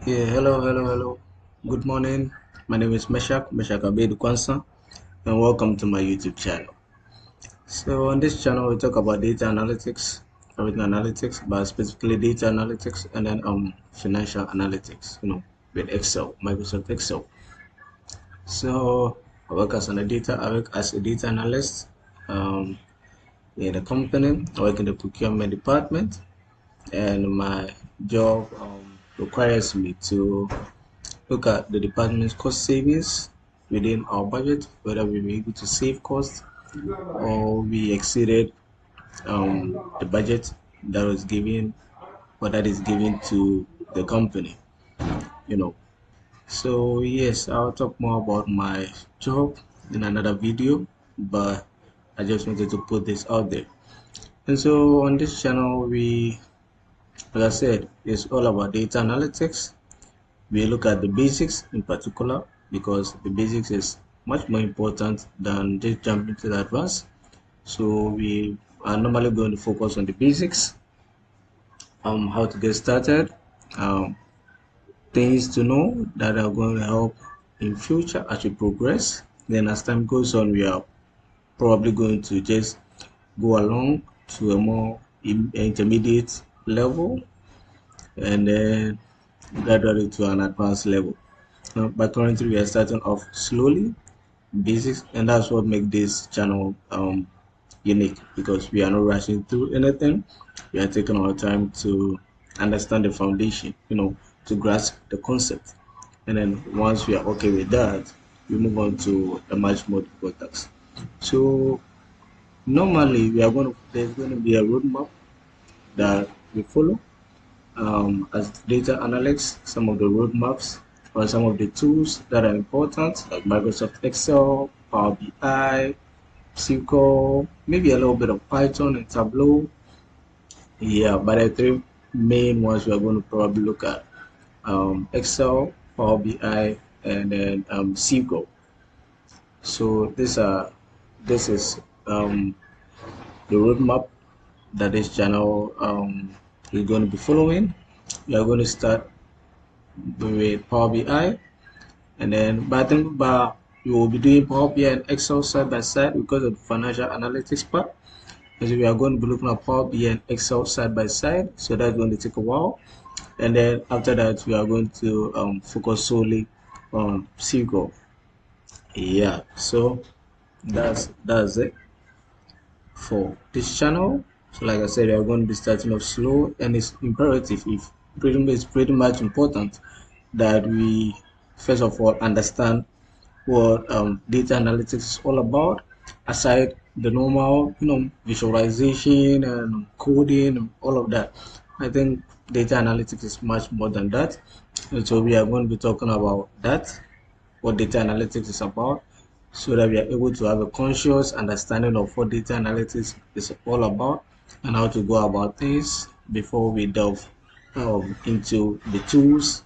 Yeah, hello. Good morning. My name is Meshak Abedu Kwansa, and welcome to my YouTube channel. So on this channel, we talk about data analytics, everything analytics, but specifically data analytics, and then financial analytics. With Excel, Microsoft Excel. So I work as a data analyst um, in the company. I work in the procurement department, and my job requires me to look at the department's cost savings within our budget, whether we were able to save costs or we exceeded the budget that was given or that is given to the company. You know. So yes, I'll talk more about my job in another video, but I just wanted to put this out there. And so on this channel, like I said, it's all about data analytics. We look at the basics in particular because the basics is much more important than just jumping to the advanced. So we are normally going to focus on the basics, how to get started, um, things to know that are going to help in future as we progress. Then as time goes on, we are probably going to just go along to a more intermediate level and then gradually to an advanced level. But currently we are starting off slowly, basics, and that's what makes this channel unique because we are not rushing through anything. We are taking our time to understand the foundation, to grasp the concept. And then once we are okay with that, we move on to a much more difficult task. So normally there's going to be a roadmap that we follow as data analysts, some of the roadmaps or some of the tools that are important, like Microsoft Excel, Power BI, SQL, maybe a little bit of Python and Tableau. Yeah, but the three main ones we are going to probably look at Excel, Power BI, and then SQL. So this is the roadmap that this channel is going to be following. We are going to start with Power BI, and then but we will be doing Power BI and Excel side by side because of the financial analytics part. So we are going to be looking at Power BI and Excel side by side, so that's going to take a while. And then after that, we are going to focus solely on SQL. Yeah, so that's it for this channel. So like I said, we are going to be starting off slow, and it's imperative, if pretty much important that we first of all understand what data analytics is all about, aside the normal visualization and coding and all of that. I think data analytics is much more than that, and so we are going to be talking about that, what data analytics is about, so that we are able to have a conscious understanding of what data analytics is all about and how to go about things before we delve into the tools.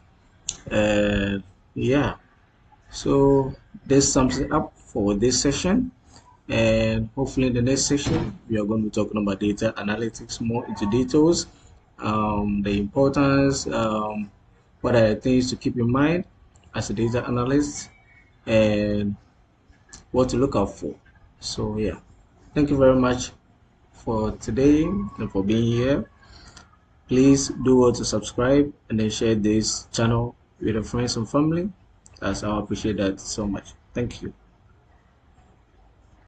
Yeah, so this sums it up for this session, and hopefully in the next session we are going to be talking about data analytics more into details, the importance, what are the things to keep in mind as a data analyst, and what to look out for. So yeah, thank you very much for today and for being here. Please do well to subscribe and then share this channel with your friends and family, as I appreciate that so much. Thank you.